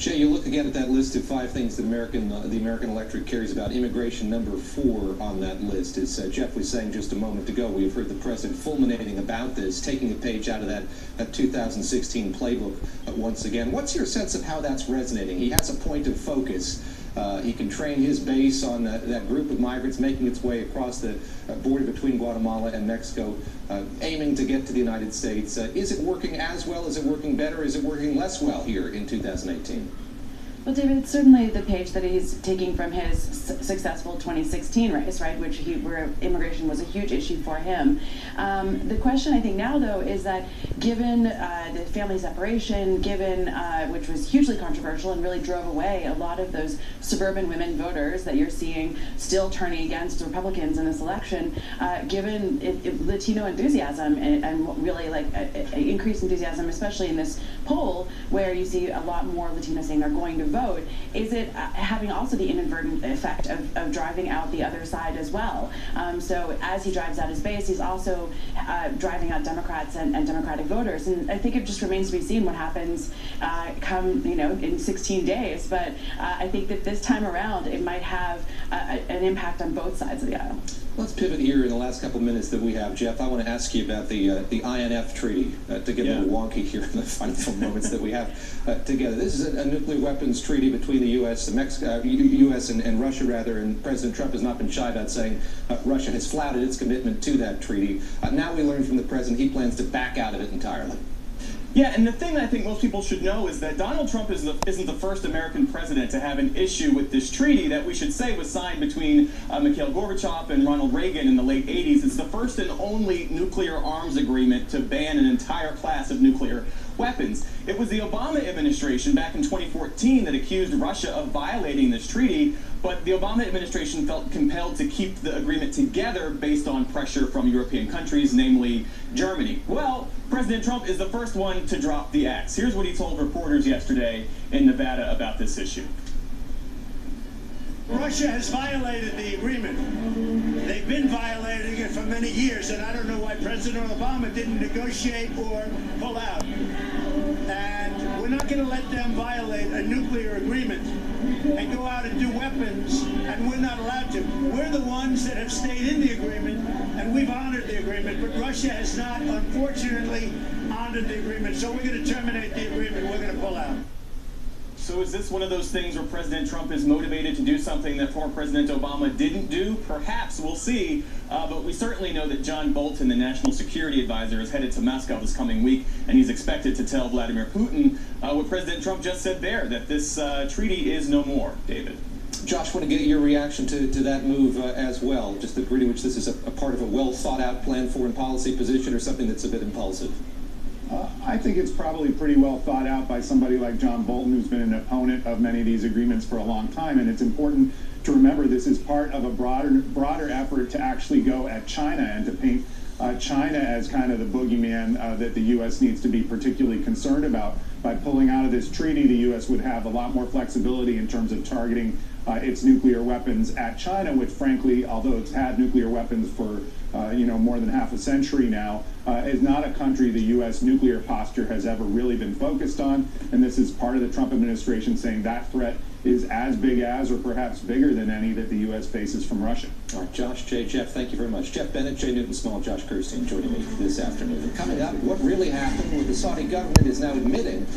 Jay, you look again at that list of 5 things that the American electorate cares about. Immigration number 4 on that list. As Geoff was saying just a moment ago, we have heard the president fulminating about this, taking a page out of that 2016 playbook once again. What's your sense of how that's resonating? He has a point of focus. He can train his base on that group of migrants making its way across the border between Guatemala and Mexico, aiming to get to the United States. Is it working as well? Is it working better? Is it working less well here in 2018? Well, David, it's certainly the page that he's taking from his successful 2016 race, right, where immigration was a huge issue for him. The question, I think, now, though, is that given the family separation, which was hugely controversial and really drove away a lot of those suburban women voters that you're seeing still turning against Republicans in this election, given Latino enthusiasm and really increased enthusiasm, especially in this poll, where you see a lot more Latinos saying they're going to vote, is it having also the inadvertent effect of driving out the other side as well? So as he drives out his base, he's also driving out Democrats and Democratic voters. And I think it just remains to be seen what happens in 16 days. But I think that this time around, it might have an impact on both sides of the aisle. Let's pivot here in the last couple minutes that we have. Geoff, I want to ask you about the INF treaty, to get a little wonky here in the final moments that we have together. This is a nuclear weapons treaty between the U.S. and Russia, rather, and President Trump has not been shy about saying Russia has flouted its commitment to that treaty. Now we learn from the president he plans to back out of it entirely. Yeah, and the thing that I think most people should know is that Donald Trump isn't the first American president to have an issue with this treaty that we should say was signed between Mikhail Gorbachev and Ronald Reagan in the late 80s. It's the first and only nuclear arms agreement to ban an entire class of nuclear weapons. It was the Obama administration back in 2014 that accused Russia of violating this treaty, but the Obama administration felt compelled to keep the agreement together based on pressure from European countries, namely Germany. Well, President Trump is the first one to drop the axe. Here's what he told reporters yesterday in Nevada about this issue. Russia has violated the agreement. They've been violating it for many years, and I don't know why President Obama didn't negotiate or pull out. And we're not going to let them violate a nuclear agreement and go out and do weapons, and we're not allowed to. We're the ones that have stayed in the agreement, and we've honored the agreement, but Russia has not, unfortunately, honored the agreement. So we're going to terminate the agreement. We're going to pull out. So is this one of those things where President Trump is motivated to do something that former President Obama didn't do? Perhaps, we'll see. But we certainly know that John Bolton, the national security advisor, is headed to Moscow this coming week, and he's expected to tell Vladimir Putin what President Trump just said there, that this treaty is no more. David. Josh, want to get your reaction to that move as well, just the degree to which this is a part of a well-thought-out plan, foreign policy position, or something that's a bit impulsive? I think it's probably pretty well thought out by somebody like John Bolton, who's been an opponent of many of these agreements for a long time. And it's important to remember this is part of a broader effort to actually go at China and to paint China as kind of the boogeyman that the U.S. needs to be particularly concerned about. By pulling out of this treaty, the U.S. would have a lot more flexibility in terms of targeting its nuclear weapons at China, which frankly, although it's had nuclear weapons for more than half a century now, is not a country the U.S. nuclear posture has ever really been focused on. And this is part of the Trump administration saying that threat is as big as, or perhaps bigger than any that the U.S. faces from Russia. All right, Josh, Jay, Geoff, thank you very much. Geoff Bennett, Jay Newton-Small, Josh Gerstein joining me this afternoon. And coming up, what really happened with the Saudi government is now admitting